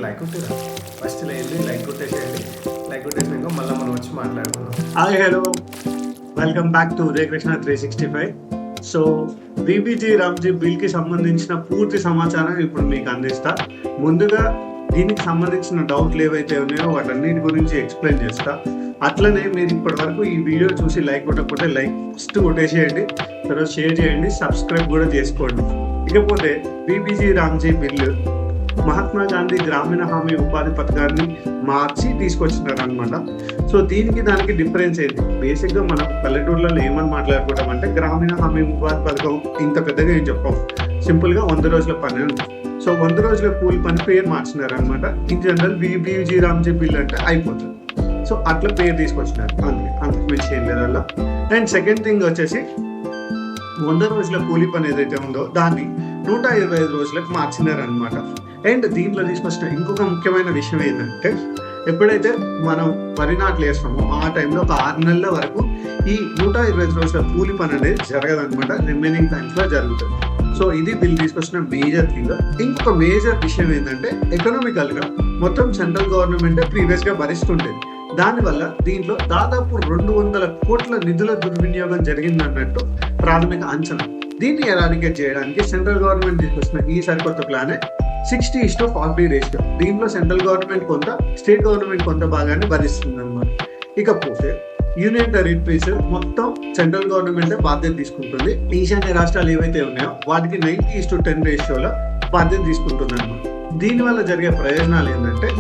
Like కొట్టిరా first వెళ్ళి like కొట్టేసేయండి. లైక్ కొట్టేసినాక మళ్ళీ మనం వచ్చి మాట్లాడుకుందాం. Hi hello, welcome back to Uday Krishna 365. So BBG Ramji బిల్కి సంబంధించిన పూర్తి సమాచారం ఇప్పుడు మీకు అందిస్తా. ముందుగా దీనికి సంబంధించిన డౌట్లు ఏవైతే ఉన్నాయో వాటన్నిటి గురించి ఎక్స్ప్లెయిన్ చేస్తా. అట్లనే మీరు ఇప్పటి వరకు ఈ వీడియో చూసి లైక్ కొట్టకపోతే లైక్ ఫస్ట్ కొట్టేసేయండి, తర్వాత షేర్ చేయండి, సబ్స్క్రైబ్ కూడా చేసుకోండి. ఇకపోతే బీబీజీ రామ్జీ బిల్లు మహాత్మా గాంధీ గ్రామీణ హామీ ఉపాధి పథకాన్ని మార్చి తీసుకొచ్చినారు అనమాట. సో దీనికి దానికి డిఫరెన్స్ ఏంటి? బేసిక్గా మనం పల్లెటూర్లలో ఏమని మాట్లాడుకుంటాం అంటే గ్రామీణ హామీ ఉపాధి పథకం ఇంత పెద్దగా ఏం చెప్పాం, సింపుల్గా 100 రోజుల పని ఉంది. సో 100 రోజుల కూలి పని పేరు మార్చినారు అనమాట. In general BBG Ramji bill అంటే అయిపోతుంది. సో అట్లా పేరు తీసుకొచ్చినారు, అంతకు మించి ఏం లేదు అలా. అండ్ సెకండ్ థింగ్ వచ్చేసి 100 రోజుల కూలి పని ఏదైతే ఉందో దాన్ని 125 రోజులకు మార్చినారు అనమాట. అండ్ దీంట్లో తీసుకొచ్చిన ఇంకొక ముఖ్యమైన విషయం ఏంటంటే ఎప్పుడైతే మనం వరి నాట్లు వేస్తామో ఆ టైంలో ఒక 6 నెలల వరకు ఈ 125 రోజుల కూలి పని అనేది జరగదనమాట, రిమైనింగ్ టైమ్స్లో జరుగుతుంది. సో ఇది బిల్ తీసుకొచ్చిన మేజర్ థింగ్. ఇంకొక మేజర్ విషయం ఏంటంటే ఎకనామికల్గా మొత్తం సెంట్రల్ గవర్నమెంటే ప్రీవియస్గా భరిస్తుండేది. దానివల్ల దీంట్లో దాదాపు 200 కోట్ల నిధుల దుర్వినియోగం జరిగిందన్నట్టు ప్రాథమిక అంచనా. దీన్ని ఎరాడికేట్ చేయడానికి సెంట్రల్ గవర్నమెంట్ తీసుకొచ్చిన ఈ సరికొత్త ప్లానే 60:40 రేషియో. దీంట్లో సెంట్రల్ గవర్నమెంట్ కొంత, స్టేట్ గవర్నమెంట్ కొంత భాగాన్ని భరిస్తుంది అనమాట. ఇకపోతే యూనియన్ టెరిటరీస్ మొత్తం సెంట్రల్ గవర్నమెంట్ బాధ్యత తీసుకుంటుంది. ఈశాన్య రాష్ట్రాలు ఏవైతే ఉన్నాయో వాటికి 90:10 రేషియోలో బాధ్యత తీసుకుంటుంది అనమాట. దీనివల్ల జరిగే ప్రయోజనాలు ఏంటంటే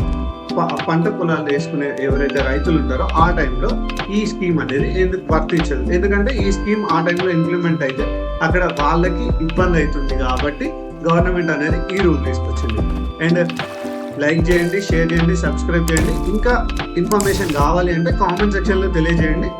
పంట పొలాలు వేసుకునే ఎవరైతే రైతులు ఉంటారో ఆ టైంలో ఈ స్కీమ్ అనేది ఎందుకు వర్తించదు, ఎందుకంటే ఈ స్కీమ్ ఆ టైంలో ఇంప్లిమెంట్ అయితే అక్కడ వాళ్ళకి ఇబ్బంది అవుతుంది కాబట్టి గవర్నమెంట్ అనేది ఈ రూల్ తీసుకొచ్చింది. అండ్ లైక్ చేయండి, షేర్ చేయండి, సబ్స్క్రైబ్ చేయండి. ఇంకా ఇన్ఫర్మేషన్ కావాలి అంటే కామెంట్ సెక్షన్లో తెలియజేయండి.